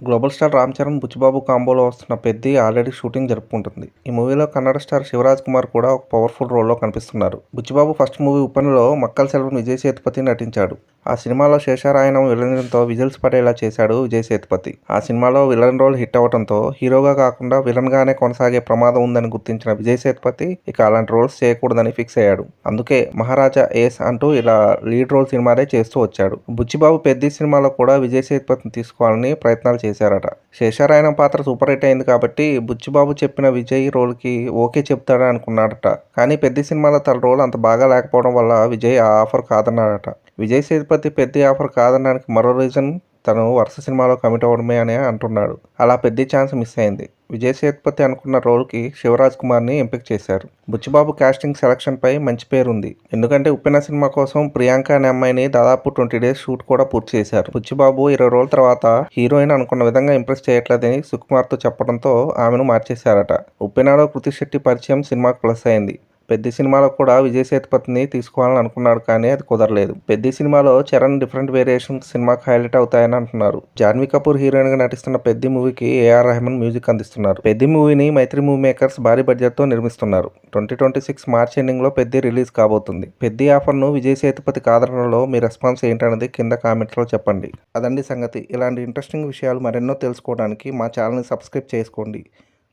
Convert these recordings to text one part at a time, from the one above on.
Global star Ram Charan, Buchibabu కాంబోలో వస్తున్న 'Peddi' already shooting జరుపుకుంటుంది. ఈ మూవీలో కన్నడ స్టార్ శివరాజ్ కుమార్ కూడా ఒక పవర్ఫుల్ రోల్లో కనిపిస్తున్నారు. బుచ్చిబాబు ఫస్ట్ మూవీ 'ఉప్పెన'లో మక్కల్ సెల్వన్ విజయ్ సేతుపతి నటించాడు. ఆ సినిమాలో శేషారాయణం విలన్తో విజిల్స్ పడేలా చేశాడు విజయ్ సేతుపతి. ఆ సినిమాలో విలన్ రోల్ హిట్ అవడంతో హీరోగా కాకుండా విలన్గానే కొనసాగే ప్రమాదం ఉందని గుర్తించిన విజయ్ సేతుపతి ఇక అలాంటి రోల్స్ చేయకూడదని ఫిక్స్ అయ్యాడు. అందుకే 'మహారాజా ఏస్' అంటూ ఇలా లీడ్ రోల్ సినిమాలే చేస్తూ వచ్చాడు. బుచ్చిబాబు 'పెద్ది' సినిమాలో కూడా విజయ్ సేతుపతిని తీసుకోవాలని ప్రయత్నాలు చేశారట. శేషారాయణం పాత్ర సూపర్ హిట్ అయింది కాబట్టి బుచ్చిబాబు చెప్పిన విజయ్ రోల్కి ఓకే చెప్తాడని అనుకున్నాడట. కానీ 'పెద్ది' సినిమాలో తన రోల్ అంత బాగా లేకపోవడం వల్ల విజయ్ ఆ ఆఫర్ కాదన్నాడట. విజయ్ సేతుపతి 'పెద్ది' ఆఫర్ కాదనడానికి మరో రీజన్ తను వరుస సినిమాలో కమిట్ అవ్వడమే అని అంటున్నాడు. అలా 'పెద్ది' ఛాన్స్ మిస్ అయింది. విజయ్ సేతుపతి అనుకున్న రోల్కి శివరాజ్ కుమార్ని ఎంపిక చేశారు. బుచ్చిబాబు కాస్టింగ్ సెలక్షన్పై మంచి పేరుంది. ఎందుకంటే 'ఉప్పెన' సినిమా కోసం ప్రియాంక అనే అమ్మాయిని దాదాపు 20 డేస్ షూట్ కూడా పూర్తి చేశారు. బుచ్చిబాబు 20 రోజుల తర్వాత హీరోయిన్ అనుకున్న విధంగా ఇంప్రెస్ చేయట్లేదని సుకుమార్తో చెప్పడంతో ఆమెను మార్చేశారట. 'ఉప్పెన'లో కృతి శెట్టి పరిచయం సినిమాకు ప్లస్ అయింది. 'పెద్ది' సినిమాలో కూడా విజయ్ సేతుపతిని తీసుకోవాలని అనుకున్నాడు కానీ అది కుదరలేదు. 'పెద్ది' సినిమాలో చరణ్ డిఫరెంట్ వేరియేషన్స్ సినిమాకు హైలైట్ అవుతాయని అంటున్నారు. జాన్వీ కపూర్ హీరోయిన్గా నటిస్తున్న 'పెద్ది' మూవీకి ఏఆర్ రెహమాన్ మ్యూజిక్ అందిస్తున్నారు. 'పెద్ది' మూవీని మైత్రి మూవీ మేకర్స్ భారీ బడ్జెట్తో నిర్మిస్తున్నారు. 2026 మార్చ్ ఎండింగ్లో 'పెద్ది' రిలీజ్ కాబోతుంది. 'పెద్ది' ఆఫర్ను విజయ్ సేతుపతి కాదనడంలో మీ రెస్పాన్స్ ఏంటన్నది కింద కామెంట్స్లో చెప్పండి. అదండి సంగతి. ఇలాంటి ఇంట్రెస్టింగ్ విషయాలు మరెన్నో తెలుసుకోవడానికి మా ఛానల్ని సబ్స్క్రైబ్ చేసుకోండి.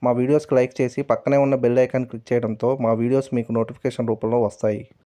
మా వీడియోస్కి లైక్ చేసి పక్కనే ఉన్న బెల్ ఐకాన్ క్లిక్ చేయడంతో మా వీడియోస్ మీకు నోటిఫికేషన్ రూపంలో వస్తాయి.